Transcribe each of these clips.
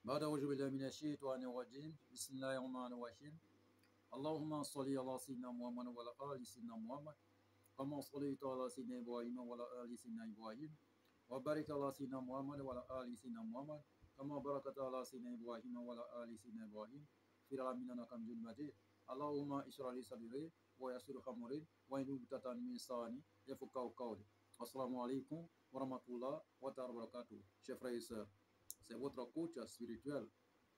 بعد أعوذ بالله من الشيطان الرجيم بسم الله الرحمن الرحيم اللهم صل على سيدنا محمد وعلى آل سيدنا محمد كما صليت على سيدنا إبراهيم وعلى آل سيدنا إبراهيم وبارك على سيدنا محمد وعلى آل سيدنا محمد كما باركت على سيدنا إبراهيم وعلى آل سيدنا إبراهيم في العالمين إنك حميد مجيد اللهم اشرح لي صدري ويسر أمري واحلل عقدة من لساني يفقهوا قولي. Assalamu alaikum wa rahmatullah wa barakatuh. Chers frères et sœurs, c'est votre coach spirituel,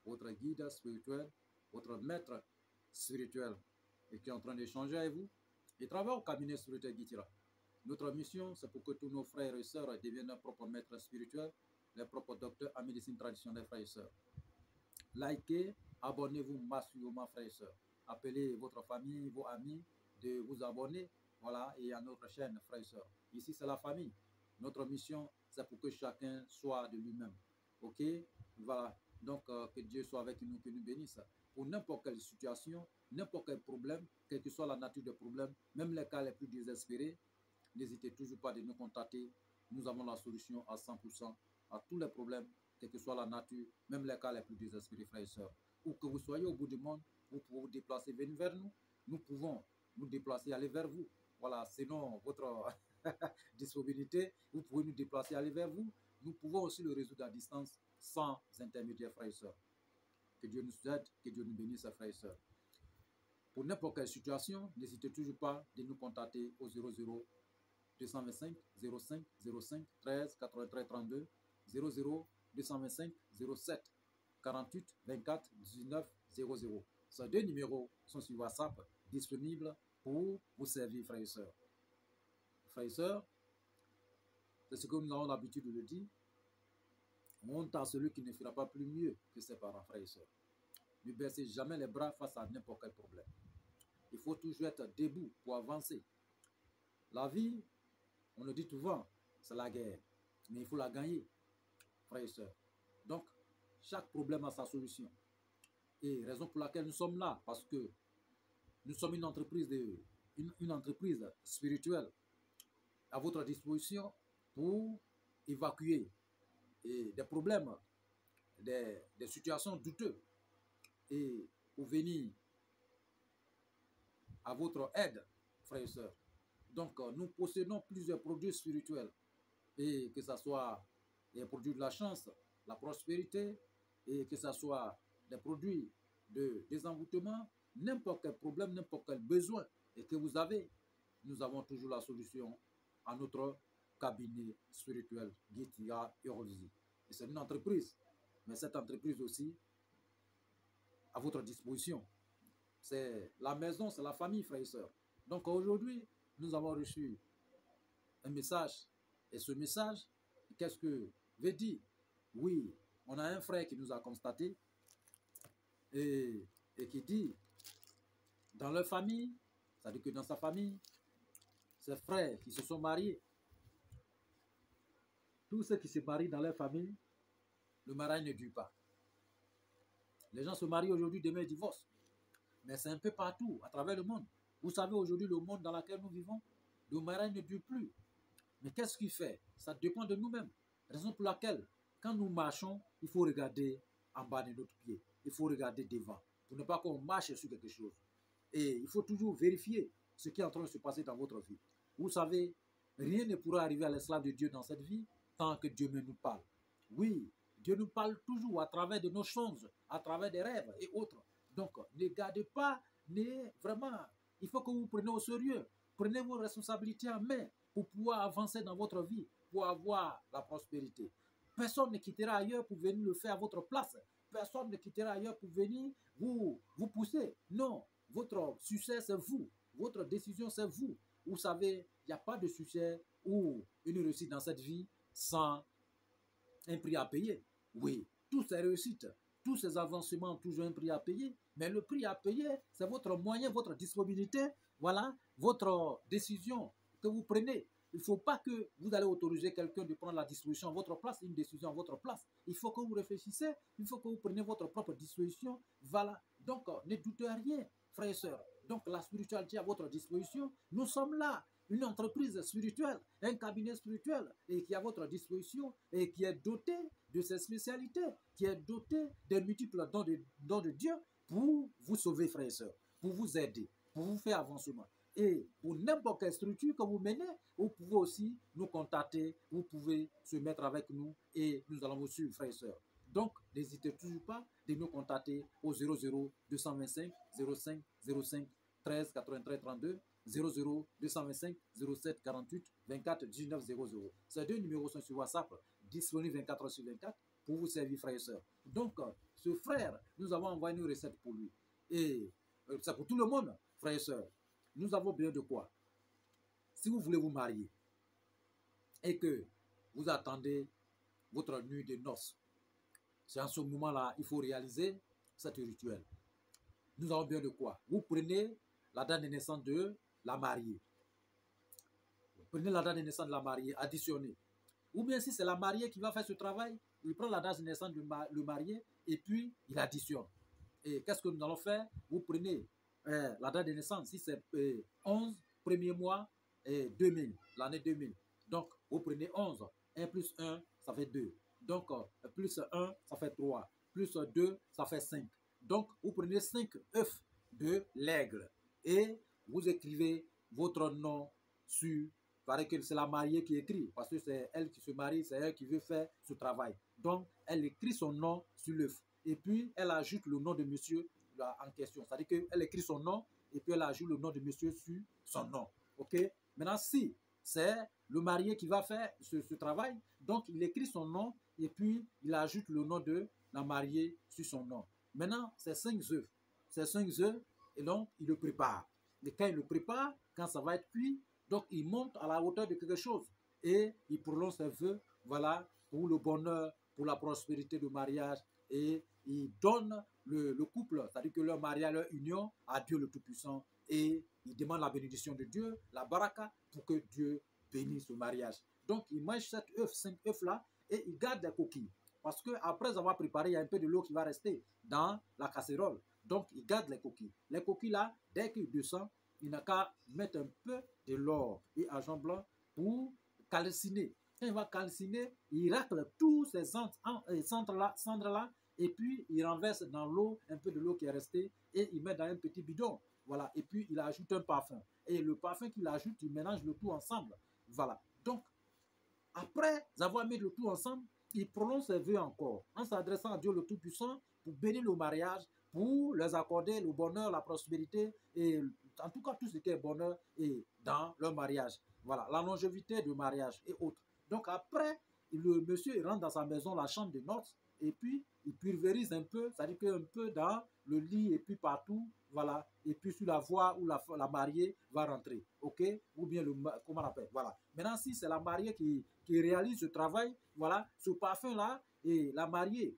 votre guide spirituel, votre maître spirituel et qui est en train d'échanger avec vous et travaille au cabinet spirituel Guitira. Notre mission, c'est pour que tous nos frères et sœurs deviennent leurs propres maîtres spirituels, les propres docteurs en médecine traditionnelle, frères et sœurs. Likez, abonnez-vous massivement, frères et sœurs. Appelez votre famille, vos amis de vous abonner, voilà, et à notre chaîne, frères et sœurs. Ici, c'est la famille. Notre mission, c'est pour que chacun soit de lui-même. Ok? Voilà. Donc, que Dieu soit avec nous, que nous bénisse. Pour n'importe quelle situation, n'importe quel problème, quelle que soit la nature du problème, même les cas les plus désespérés, n'hésitez toujours pas de nous contacter. Nous avons la solution à 100% à tous les problèmes, quelle que soit la nature, même les cas les plus désespérés, frères et sœurs. Ou que vous soyez au bout du monde, vous pouvez vous déplacer, venir vers nous. Nous pouvons nous déplacer, aller vers vous. Voilà, selon votre disponibilité, vous pouvez nous déplacer, aller vers vous. Nous pouvons aussi le résoudre à distance sans intermédiaire, frères et sœurs. Que Dieu nous aide, que Dieu nous bénisse, frères et sœurs. Pour n'importe quelle situation, n'hésitez toujours pas de nous contacter au 00 225 05 05 13 83 32 00 225 07 48 24 19 00. Ces deux numéros sont sur WhatsApp, disponibles pour vous servir, frères et sœurs. Frères et sœurs, c'est ce que nous avons l'habitude de le dire. Honte à celui qui ne fera pas plus mieux que ses parents, frères et sœurs. Ne baissez jamais les bras face à n'importe quel problème. Il faut toujours être debout pour avancer. La vie, on le dit souvent, c'est la guerre. Mais il faut la gagner, frères et sœurs. Donc, chaque problème a sa solution. Et raison pour laquelle nous sommes là, parce que nous sommes une entreprise spirituelle à votre disposition pour évacuer des problèmes, des situations douteuses et pour venir à votre aide, frères et sœurs. Donc, nous possédons plusieurs produits spirituels, et que ce soit les produits de la chance, la prospérité, et que ce soit des produits de désenvoûtement, n'importe quel problème, n'importe quel besoin et que vous avez, nous avons toujours la solution à notre cabinet spirituel Guitira Eurologie. Et c'est une entreprise, mais cette entreprise aussi à votre disposition. C'est la maison, c'est la famille, frères et sœurs. Donc aujourd'hui, nous avons reçu un message. Et ce message, qu'est-ce que veut dire? Oui, on a un frère qui nous a constaté et qui dit, dans leur famille, c'est-à-dire que dans sa famille, ses frères qui se sont mariés, tous ceux qui se marient dans leur famille, le mariage ne dure pas. Les gens se marient aujourd'hui, demain ils divorcent. Mais c'est un peu partout, à travers le monde. Vous savez, aujourd'hui, le monde dans lequel nous vivons, le mariage ne dure plus. Mais qu'est-ce qu'il fait? Ça dépend de nous-mêmes. Raison pour laquelle, quand nous marchons, il faut regarder en bas de notre pied. Il faut regarder devant, pour ne pas qu'on marche sur quelque chose. Et il faut toujours vérifier ce qui est en train de se passer dans votre vie. Vous savez, rien ne pourra arriver à l'esclave de Dieu dans cette vie tant que Dieu ne nous parle. Oui, Dieu nous parle toujours à travers de nos choses, à travers des rêves et autres. Donc, ne gardez pas, vraiment, il faut que vous preniez au sérieux. Prenez vos responsabilités en main pour pouvoir avancer dans votre vie, pour avoir la prospérité. Personne ne quittera ailleurs pour venir le faire à votre place. Personne ne quittera ailleurs pour venir vous pousser. Non, votre succès, c'est vous. Votre décision, c'est vous. Vous savez, il n'y a pas de succès ou une réussite dans cette vie sans un prix à payer. Oui, toutes ces réussites, tous ces avancements ont toujours un prix à payer. Mais le prix à payer, c'est votre moyen, votre disponibilité, voilà, votre décision que vous prenez. Il ne faut pas que vous allez autoriser quelqu'un de prendre la disposition à votre place, une décision à votre place. Il faut que vous réfléchissez, il faut que vous preniez votre propre disposition. Voilà. Donc, ne doutez rien, frères et sœurs. Donc, la spiritualité à votre disposition, nous sommes là. Une entreprise spirituelle, un cabinet spirituel et qui est à votre disposition et qui est doté de ses spécialités, qui est doté des multiples dons de Dieu pour vous sauver, frères et sœurs, pour vous aider, pour vous faire avancement. Et pour n'importe quelle structure que vous menez, vous pouvez aussi nous contacter, vous pouvez se mettre avec nous et nous allons vous suivre, frères et sœurs. Donc, n'hésitez toujours pas de nous contacter au 00 225 05 05 13 93 32 00 225 07 48 24 19 00. Ces deux numéros sont sur WhatsApp, disponibles 24 heures sur 24 pour vous servir, frères et sœurs. Donc, ce frère, nous avons envoyé une recette pour lui. Et c'est pour tout le monde, frères et sœurs. Nous avons besoin de quoi? Si vous voulez vous marier et que vous attendez votre nuit de noces, c'est en ce moment-là, il faut réaliser cet rituel. Nous avons besoin de quoi? Vous prenez la date de naissance de la mariée. Vous prenez la date de naissance de la mariée, additionnez. Ou bien si c'est la mariée qui va faire ce travail, il prend la date de naissance du marié et puis il additionne. Et qu'est-ce que nous allons faire? Vous prenez la date de naissance, si c'est 11 premier mois 2000, l'année 2000. Donc, vous prenez 11, 1 plus 1, ça fait 2. Donc, plus 1, ça fait 3. Plus 2, ça fait 5. Donc, vous prenez 5 œufs de l'aigle et vous écrivez votre nom sur. Il paraît que c'est la mariée qui écrit, parce que c'est elle qui se marie, c'est elle qui veut faire ce travail. Donc, elle écrit son nom sur l'œuf. Et puis, elle ajoute le nom de monsieur en question. C'est-à-dire qu'elle écrit son nom et puis elle ajoute le nom de monsieur sur son nom. OK? Maintenant, si c'est le marié qui va faire ce travail, donc il écrit son nom et puis il ajoute le nom de la mariée sur son nom. Maintenant, c'est 5 œufs. C'est 5 œufs et donc il le prépare. Et quand il le prépare, quand ça va être cuit, donc il monte à la hauteur de quelque chose et il prolonge ses vœux, voilà, pour le bonheur, pour la prospérité du mariage et il donne le couple, c'est-à-dire que leur mariage, leur union à Dieu le Tout-Puissant et il demande la bénédiction de Dieu, la baraka, pour que Dieu bénisse ce mariage. Donc il mange 7 œufs, 5 œufs là et il garde des coquilles. Parce qu'après avoir préparé, il y a un peu de l'eau qui va rester dans la casserole. Donc il garde les coquilles. Les coquilles là, dès qu'il descend, il n'a qu'à mettre un peu de l'or et argent blanc pour calciner. Quand il va calciner, il racle tous ces cendres-là et puis il renverse dans l'eau un peu de l'eau qui est restée et il met dans un petit bidon. Voilà. Et puis il ajoute un parfum. Et le parfum qu'il ajoute, il mélange le tout ensemble. Voilà. Donc, après avoir mis le tout ensemble, il prononce ses vœux encore en s'adressant à Dieu le Tout-Puissant pour bénir le mariage, pour leur accorder le bonheur, la prospérité et en tout cas tout ce qui est bonheur et dans leur mariage. Voilà, la longévité du mariage et autres. Donc après, le monsieur il rentre dans sa maison, la chambre de noces, et puis il pulvérise un peu, c'est-à-dire qu'un peu dans le lit et puis partout, voilà, et puis sur la voie où la mariée va rentrer, ok, ou bien comment on appelle, voilà. Maintenant, si c'est la mariée qui réalise ce travail, voilà, ce parfum-là, et la mariée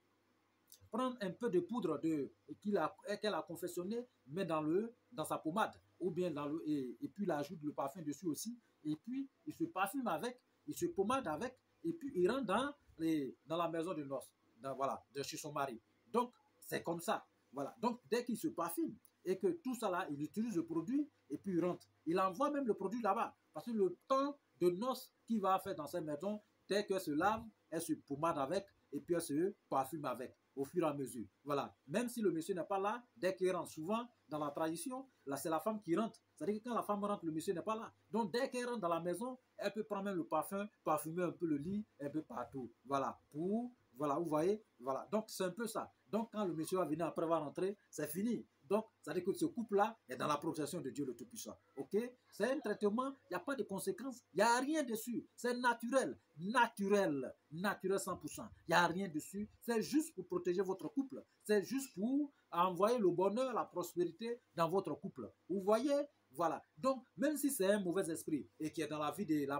prendre un peu de poudre qu'elle a confectionné, met dans sa pommade, ou bien et puis il ajoute le parfum dessus aussi, et puis il se parfume avec, il se pommade avec, et puis il rentre dans la maison de noces, voilà, de chez son mari. Donc, c'est comme ça. Voilà. Donc, dès qu'il se parfume et que tout ça là, il utilise le produit et puis il rentre. Il envoie même le produit là-bas. Parce que le temps de noces qu'il va faire dans cette maison, dès qu'elle se lave, elle se pommade avec et puis elle se parfume avec au fur et à mesure. Voilà. Même si le monsieur n'est pas là, dès qu'il rentre, souvent dans la tradition, là c'est la femme qui rentre. C'est-à-dire que quand la femme rentre, le monsieur n'est pas là. Donc dès qu'elle rentre dans la maison, elle peut prendre même le parfum, parfumer un peu le lit, un peu partout. Voilà. Voilà, vous voyez, voilà. Donc c'est un peu ça. Donc quand le monsieur va venir après avoir rentré, c'est fini. Donc ça veut dire que ce couple-là est dans la protection de Dieu le Tout-Puissant. Ok? C'est un traitement, il n'y a pas de conséquences, il n'y a rien dessus. C'est naturel, naturel 100%. Il n'y a rien dessus. C'est juste pour protéger votre couple. C'est juste pour envoyer le bonheur, la prospérité dans votre couple. Vous voyez? Voilà. Donc, même si c'est un mauvais esprit et qui est dans la vie de la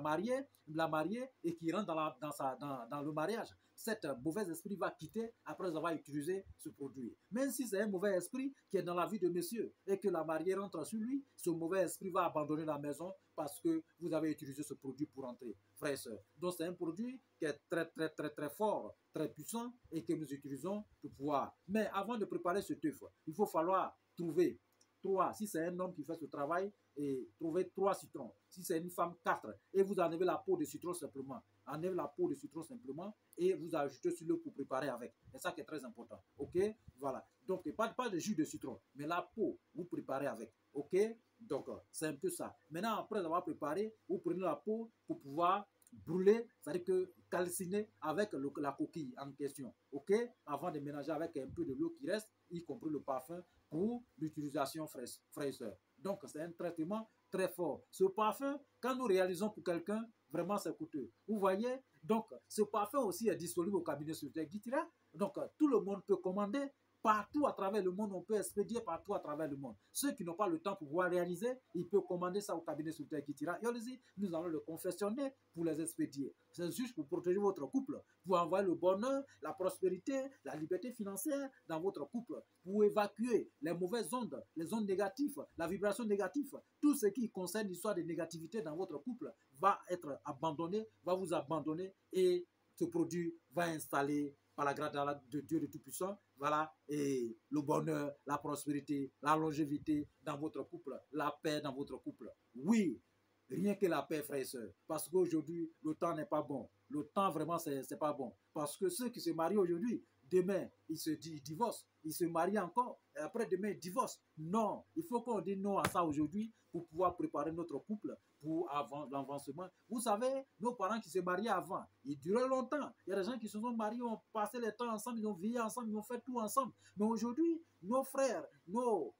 mariée et qui rentre dans le mariage, cet mauvais esprit va quitter après avoir utilisé ce produit. Même si c'est un mauvais esprit qui est dans la vie de monsieur et que la mariée rentre sur lui, ce mauvais esprit va abandonner la maison parce que vous avez utilisé ce produit pour entrer, frères et sœurs. Donc, c'est un produit qui est très, très, très, très fort, très puissant et que nous utilisons pour pouvoir. Mais avant de préparer ce œuf, il faut falloir trouver 3, si c'est un homme qui fait ce travail, et trouver 3 citrons. Si c'est une femme, 4. Et vous enlevez la peau de citron simplement. enlève la peau de citron simplement et vous ajoutez sur l'eau pour préparer avec. C'est ça qui est très important. OK? Voilà. Donc, pas de jus de citron, mais la peau, vous préparez avec. OK? Donc, c'est un peu ça. Maintenant, après avoir préparé, vous prenez la peau pour pouvoir brûler, c'est-à-dire que calciner avec la coquille en question. OK? Avant de mélanger avec un peu de l'eau qui reste, y compris le parfum, pour l'utilisation fraîcheur. Donc, c'est un traitement très fort. Ce parfum, quand nous réalisons pour quelqu'un, vraiment, c'est coûteux. Vous voyez? Donc, ce parfum aussi est disponible au cabinet Sultan Guitira. Donc, tout le monde peut commander. Partout à travers le monde, on peut expédier partout à travers le monde. Ceux qui n'ont pas le temps pour pouvoir réaliser, ils peuvent commander ça au cabinet Sultan Guitira. Et allez-y, nous allons le confectionner pour les expédier. C'est juste pour protéger votre couple, pour envoyer le bonheur, la prospérité, la liberté financière dans votre couple, pour évacuer les mauvaises ondes, les ondes négatives, la vibration négative. Tout ce qui concerne l'histoire de négativité dans votre couple va être abandonné, va vous abandonner et ce produit va installer par la grâce de Dieu de Tout-Puissant, voilà, et le bonheur, la prospérité, la longévité dans votre couple, la paix dans votre couple. Oui, rien que la paix, frères et sœurs. Parce qu'aujourd'hui, le temps n'est pas bon. Le temps, vraiment, c'est pas bon. Parce que ceux qui se marient aujourd'hui, demain, ils divorcent. Ils se marient encore, et après demain, ils divorcent. Non, il faut qu'on dise non à ça aujourd'hui pour pouvoir préparer notre couple pour l'avancement. Vous savez, nos parents qui se mariaient avant, ils duraient longtemps. Il y a des gens qui se sont mariés, ont passé le temps ensemble, ils ont vécu ensemble, ils ont fait tout ensemble. Mais aujourd'hui, nos frères, nos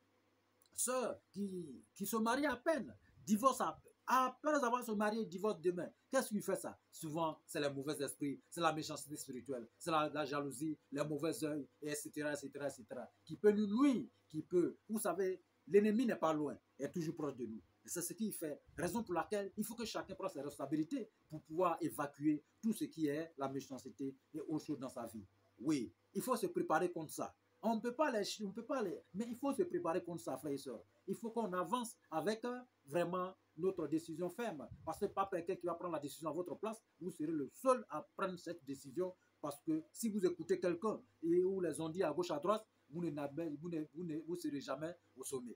sœurs qui se marient à peine, divorcent après avoir se marié, divorcent demain. Qu'est-ce qui fait ça? Souvent, c'est les mauvais esprits, c'est la méchanceté spirituelle, c'est la jalousie, les mauvais œils, etc., etc., etc., qui peut nous nuire, qui peut, vous savez, l'ennemi n'est pas loin, il est toujours proche de nous. Et c'est ce qui fait, raison pour laquelle il faut que chacun prenne ses responsabilités pour pouvoir évacuer tout ce qui est la méchanceté et autre chose dans sa vie. Oui, il faut se préparer contre ça. On ne peut pas mais il faut se préparer contre ça, frères et sœurs. Il faut qu'on avance avec vraiment notre décision ferme. Parce que pas quelqu'un qui va prendre la décision à votre place, vous serez le seul à prendre cette décision. Parce que si vous écoutez quelqu'un et où les ont dit à gauche, à droite, vous ne serez jamais au sommet.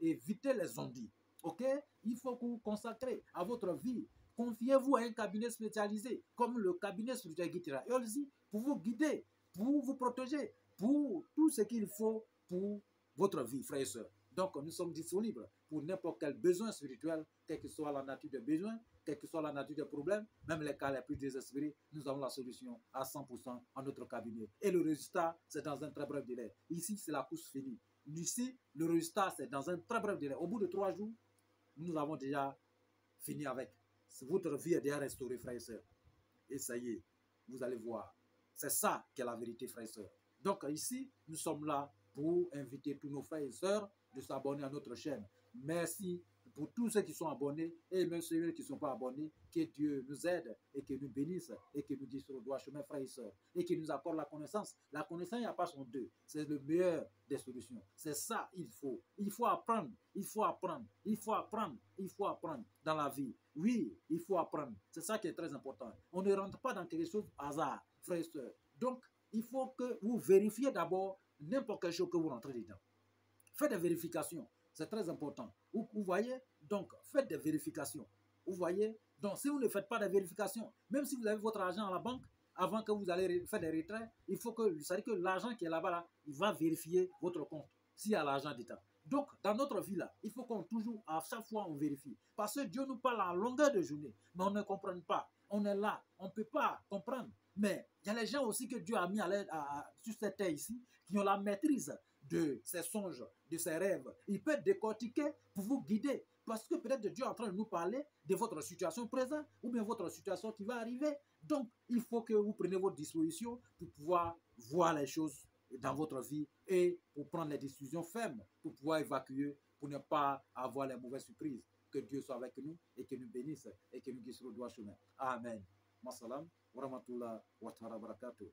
Évitez les ondits. OK? Il faut que vous consacrez à votre vie. Confiez-vous à un cabinet spécialisé, comme le cabinet Sultan Guitira, pour vous guider, pour vous protéger, pour tout ce qu'il faut pour votre vie, frères et sœurs. Donc, nous sommes disponibles pour n'importe quel besoin spirituel, quelle que soit la nature des besoins, quelle que soit la nature des problèmes, même les cas les plus désespérés, nous avons la solution à 100% en notre cabinet. Et le résultat, c'est dans un très bref délai. Ici, c'est la course finie. Ici, le résultat, c'est dans un très bref délai. Au bout de 3 jours, nous avons déjà fini avec. Votre vie est déjà restaurée, frères et sœurs. Et ça y est, vous allez voir. C'est ça qui est la vérité, frères et sœurs. Donc ici, nous sommes là pour inviter tous nos frères et sœurs de s'abonner à notre chaîne. Merci pour tous ceux qui sont abonnés et même ceux qui ne sont pas abonnés. Que Dieu nous aide et que nous bénisse et que nous dise sur le droit chemin, frères et sœurs. Et qu'il nous accorde la connaissance. La connaissance, il n'y a pas son deux. C'est le meilleur des solutions. C'est ça, il faut. Il faut apprendre. Il faut apprendre. Il faut apprendre. Il faut apprendre dans la vie. Oui, il faut apprendre. C'est ça qui est très important. On ne rentre pas dans quelque chose hasard, frères et sœurs. Donc, il faut que vous vérifiez d'abord n'importe quelle chose que vous rentrez dedans. Faites des vérifications. C'est très important. Vous voyez? Donc, faites des vérifications. Vous voyez? Donc, si vous ne faites pas de vérifications, même si vous avez votre argent à la banque, avant que vous allez faire des retraits, il faut que, vous savez que l'argent qui est là-bas, là, il va vérifier votre compte, s'il y a l'argent d'État. Donc, dans notre vie, là, il faut qu'on toujours, à chaque fois, on vérifie. Parce que Dieu nous parle à longueur de journée, mais on ne comprend pas. On est là, on ne peut pas comprendre. Mais il y a les gens aussi que Dieu a mis sur cette terre ici, qui ont la maîtrise de ses songes, de ses rêves. Il peut décortiquer pour vous guider. Parce que peut-être Dieu est en train de nous parler de votre situation présente ou bien votre situation qui va arriver. Donc, il faut que vous preniez vos dispositions pour pouvoir voir les choses dans votre vie et pour prendre les décisions fermes, pour pouvoir évacuer, pour ne pas avoir les mauvaises surprises. Que Dieu soit avec nous et qu'il nous bénisse et qu'il nous guide sur le droit chemin. Amen. Massalam, wa rahmatullah wa barakatuh.